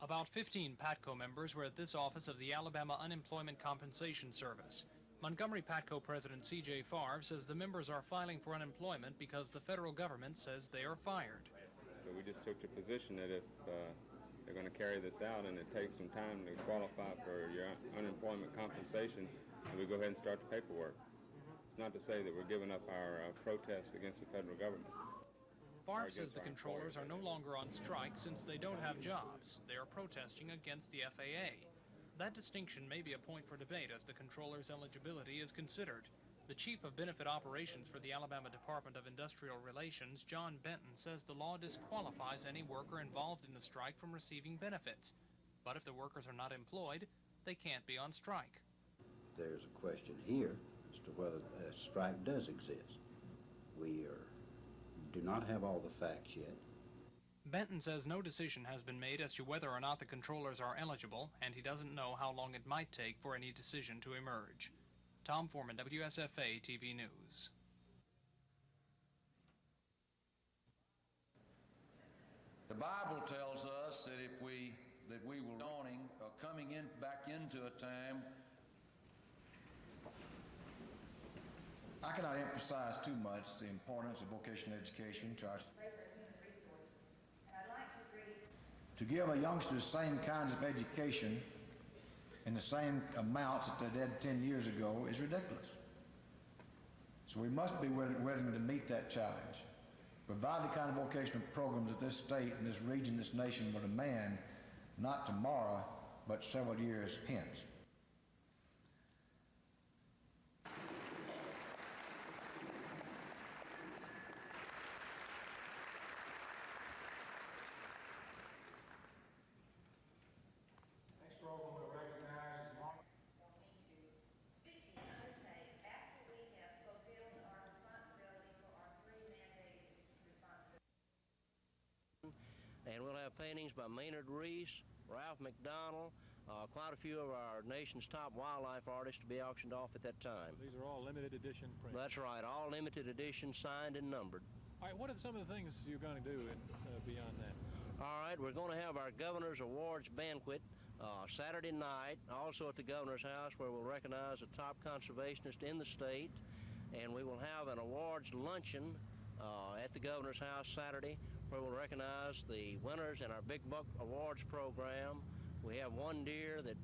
About 15 PATCO members were at this office of the Alabama Unemployment Compensation Service. Montgomery PATCO President C.J. Favre says the members are filing for unemployment because the federal government says they are fired. So we just took the position that if they're going to carry this out and it takes some time to qualify for your unemployment compensation, and we go ahead and start the paperwork. It's not to say that we're giving up our protest against the federal government. Favre says the controllers are no longer on strike since they don't have jobs. They are protesting against the FAA. That distinction may be a point for debate as the controller's eligibility is considered. The chief of benefit operations for the Alabama Department of Industrial Relations, John Benton, says the law disqualifies any worker involved in the strike from receiving benefits. But if the workers are not employed, they can't be on strike. There's a question here as to whether a strike does exist. We do not have all the facts yet. Benton says no decision has been made as to whether or not the controllers are eligible, and he doesn't know how long it might take for any decision to emerge. Tom Foreman, WSFA TV News. The Bible tells us that that we will coming back into a time. I cannot emphasize too much the importance of vocational education to give a youngster the same kinds of education in the same amounts that they did 10 years ago is ridiculous. So we must be willing to meet that challenge. provide the kind of vocational programs that this state and this region, this nation will demand, not tomorrow, but several years hence. And we'll have paintings by Maynard Reese, Ralph McDonald, quite a few of our nation's top wildlife artists to be auctioned off at that time. These are all limited edition prints. That's right, all limited edition, signed and numbered. All right, what are some of the things you're going to do beyond that? All right, we're going to have our Governor's Awards banquet Saturday night, also at the Governor's House, where we'll recognize the top conservationist in the state. And we will have an awards luncheon at the Governor's House Saturday, where we'll recognize the winners in our Big Buck Awards program. We have one deer that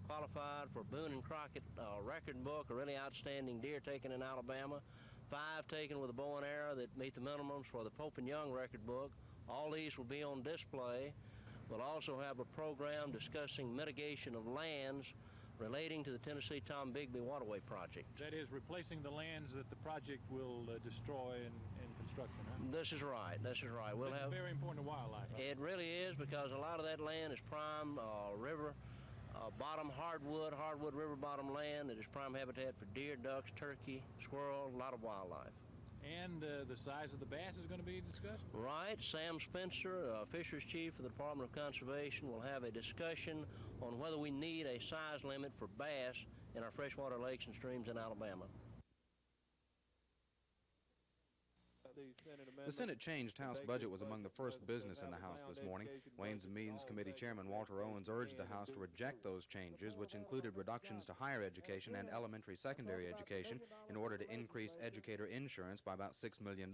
qualified for Boone and Crockett record book, a really outstanding deer taken in Alabama. 5 taken with a bow and arrow that meet the minimums for the Pope and Young record book. All these will be on display. We'll also have a program discussing mitigation of lands relating to the Tennessee Tom Bigby Waterway project. That is, replacing the lands that the project will destroy in construction, huh? This is right, this is right. This is very important to wildlife. Right? It really is, because a lot of that land is prime river bottom hardwood river bottom land that is prime habitat for deer, ducks, turkey, squirrel, a lot of wildlife. And the size of the bass is going to be discussed? Right. Sam Spencer, Fisheries Chief for the Department of Conservation, will have a discussion on whether we need a size limit for bass in our freshwater lakes and streams in Alabama. The Senate changed House budget was among the first business in the House this morning. Ways and Means Committee Chairman Walter Owens urged the House to reject those changes, which included reductions to higher education and elementary secondary education in order to increase educator insurance by about $6 million.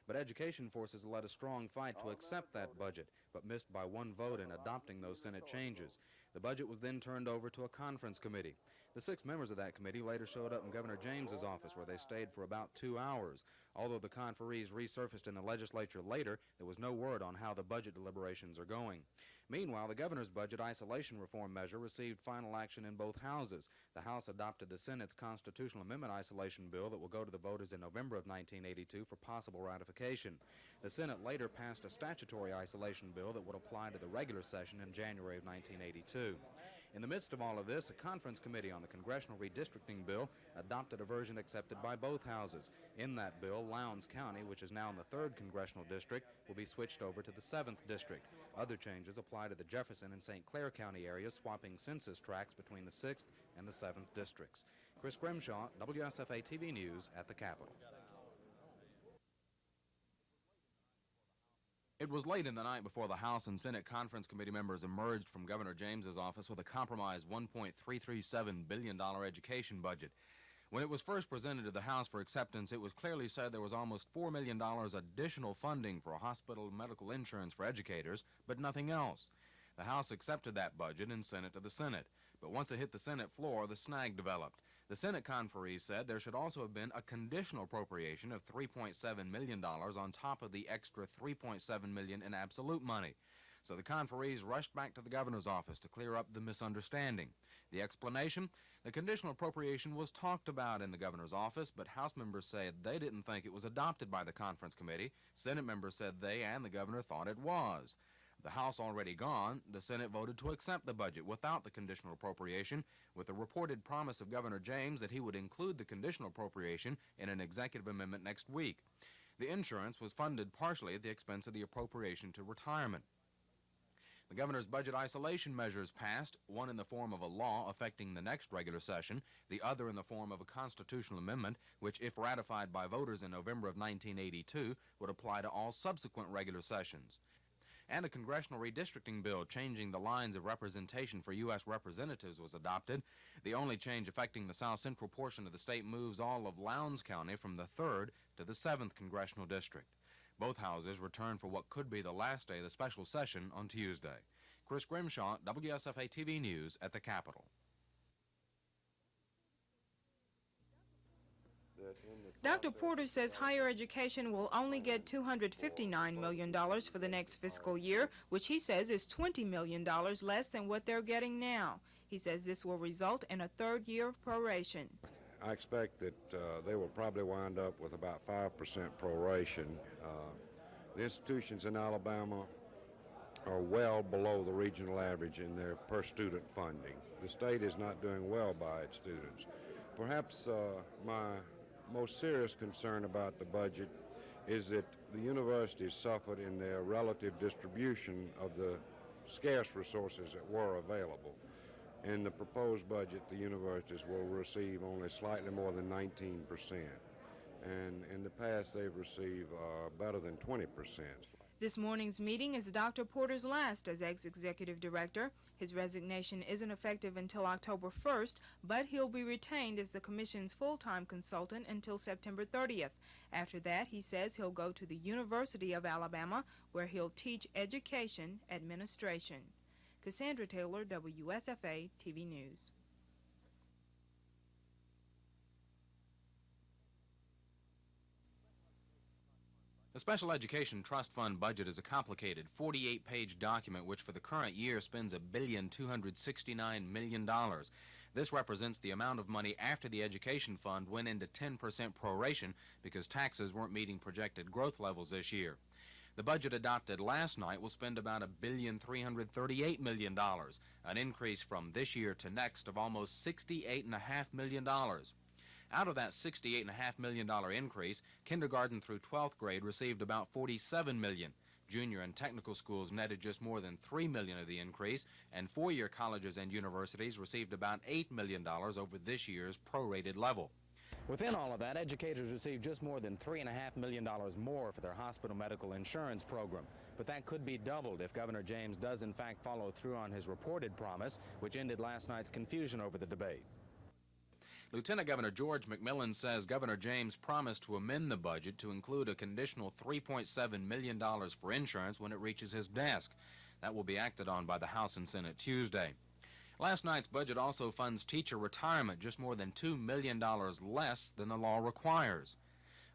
But education forces led a strong fight to accept that budget, but missed by one vote in adopting those Senate changes. The budget was then turned over to a conference committee. The 6 members of that committee later showed up in Governor James's office, where they stayed for about 2 hours. Although the conferees resurfaced in the legislature later, there was no word on how the budget deliberations are going. Meanwhile, the governor's budget isolation reform measure received final action in both houses. The House adopted the Senate's constitutional amendment isolation bill that will go to the voters in November of 1982 for possible ratification. The Senate later passed a statutory isolation bill that would apply to the regular session in January of 1982. In the midst of all of this, a conference committee on the congressional redistricting bill adopted a version accepted by both houses. In that bill, Lowndes County, which is now in the 3rd congressional district, will be switched over to the 7th district. Other changes apply to the Jefferson and St. Clair County areas, swapping census tracts between the 6th and the 7th districts. Chris Grimshaw, WSFA TV News at the Capitol. It was late in the night before the House and Senate Conference Committee members emerged from Governor James's office with a compromised $1.337 billion education budget. When it was first presented to the House for acceptance, it was clearly said there was almost $4 million additional funding for hospital medical insurance for educators, but nothing else. The House accepted that budget and sent it to the Senate. But once it hit the Senate floor, the snag developed. The Senate conferees said there should also have been a conditional appropriation of $3.7 million on top of the extra $3.7 million in absolute money. So the conferees rushed back to the governor's office to clear up the misunderstanding. The explanation? The conditional appropriation was talked about in the governor's office, but House members said they didn't think it was adopted by the conference committee. Senate members said they and the governor thought it was. The House already gone, the Senate voted to accept the budget without the conditional appropriation, with the reported promise of Governor James that he would include the conditional appropriation in an executive amendment next week. The insurance was funded partially at the expense of the appropriation to retirement. The governor's budget isolation measures passed, one in the form of a law affecting the next regular session, the other in the form of a constitutional amendment, which, if ratified by voters in November of 1982, would apply to all subsequent regular sessions. And a congressional redistricting bill changing the lines of representation for U.S. representatives was adopted. The only change affecting the south central portion of the state moves all of Lowndes County from the 3rd to the 7th congressional district. Both houses return for what could be the last day of the special session on Tuesday. Chris Grimshaw, WSFA TV News at the Capitol. That in the Dr. Porter says higher education will only get $259 million for the next fiscal year, which he says is $20 million less than what they're getting now. He says this will result in a third year of proration. I expect that they will probably wind up with about 5% proration. The institutions in Alabama are well below the regional average in their per-student funding. The state is not doing well by its students. Perhaps my most serious concern about the budget is that the universities suffered in their relative distribution of the scarce resources that were available. In the proposed budget, the universities will receive only slightly more than 19%, and in the past they've received better than 20%. This morning's meeting is Dr. Porter's last as ex-executive director. His resignation isn't effective until October 1st, but he'll be retained as the commission's full-time consultant until September 30th. After that, he says he'll go to the University of Alabama, where he'll teach education administration. Cassandra Taylor, WSFA TV News. The Special Education Trust Fund budget is a complicated 48-page document which for the current year spends $1,269 million. This represents the amount of money after the education fund went into 10% proration because taxes weren't meeting projected growth levels this year. The budget adopted last night will spend about $1,338 million, an increase from this year to next of almost $68.5 million. Out of that $68.5 million increase, kindergarten through 12th grade received about $47 million. Junior and technical schools netted just more than $3 million of the increase, and four-year colleges and universities received about $8 million over this year's prorated level. Within all of that, educators received just more than $3.5 million more for their hospital medical insurance program. But that could be doubled if Governor James does in fact follow through on his reported promise, which ended last night's confusion over the debate. Lieutenant Governor George McMillan says Governor James promised to amend the budget to include a conditional $3.7 million for insurance when it reaches his desk. That will be acted on by the House and Senate Tuesday. Last night's budget also funds teacher retirement, just more than $2 million less than the law requires.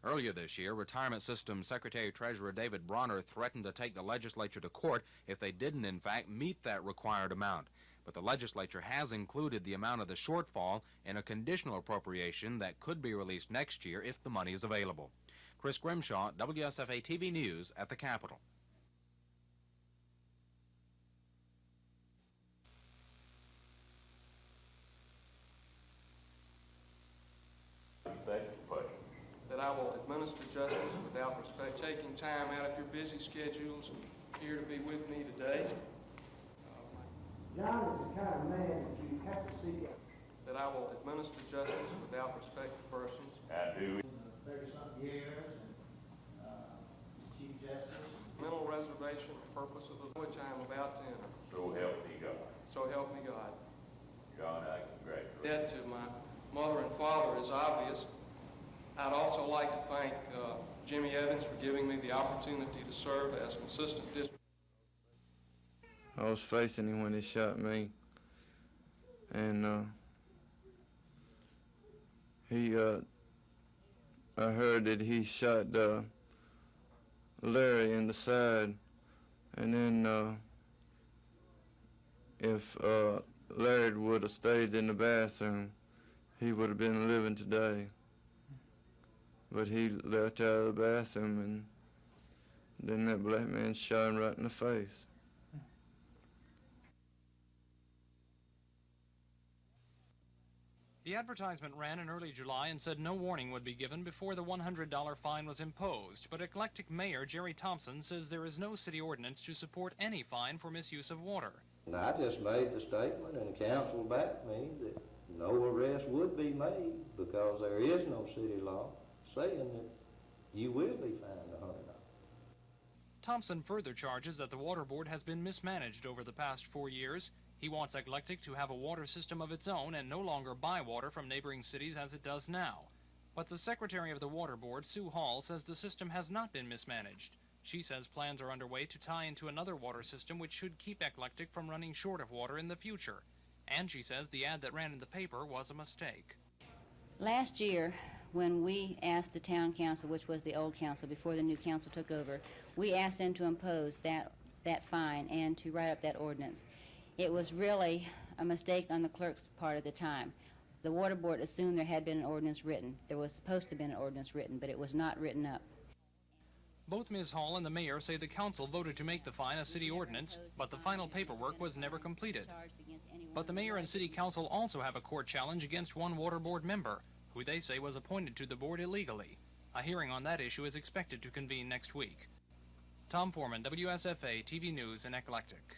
Earlier this year, Retirement System Secretary-Treasurer David Bronner threatened to take the legislature to court if they didn't, in fact, meet that required amount. But the legislature has included the amount of the shortfall in a conditional appropriation that could be released next year if the money is available. Chris Grimshaw, WSFA TV News at the Capitol. That I will administer justice without respect, taking time out of your busy schedules here to be with me today. John is the kind of man that you have to seek out. That I will administer justice without respect to persons. I do. 30-something years, and Chief Justice. Mental reservation and purpose of the which I am about to enter. So help me God. So help me God. John, I congratulate you. Debt to my mother and father is obvious. I'd also like to thank Jimmy Evans for giving me the opportunity to serve as an assistant district. I was facing him when he shot me, and I heard that he shot Larry in the side, and then if Larry would have stayed in the bathroom, he would have been living today. But he left out of the bathroom, and then that black man shot him right in the face. The advertisement ran in early July and said no warning would be given before the $100 fine was imposed, but eclectic Mayor Jerry Thompson says there is no city ordinance to support any fine for misuse of water. And I just made the statement, and the council backed me, that no arrest would be made because there is no city law saying that you will be fined $100. Thompson further charges that the Water Board has been mismanaged over the past 4 years. He wants Eclectic to have a water system of its own and no longer buy water from neighboring cities as it does now. But the secretary of the Water Board, Sue Hall, says the system has not been mismanaged. She says plans are underway to tie into another water system which should keep Eclectic from running short of water in the future. And she says the ad that ran in the paper was a mistake. Last year, when we asked the town council, which was the old council before the new council took over, we asked them to impose that fine and to write up that ordinance. It was really a mistake on the clerk's part at the time. The water board assumed there had been an ordinance written. There was supposed to have been an ordinance written, but it was not written up. Both Ms. Hall and the mayor say the council voted to make the fine a city ordinance, but the final paperwork was never completed. But the mayor and city council also have a court challenge against one water board member, who they say was appointed to the board illegally. A hearing on that issue is expected to convene next week. Tom Foreman, WSFA TV News in Eclectic.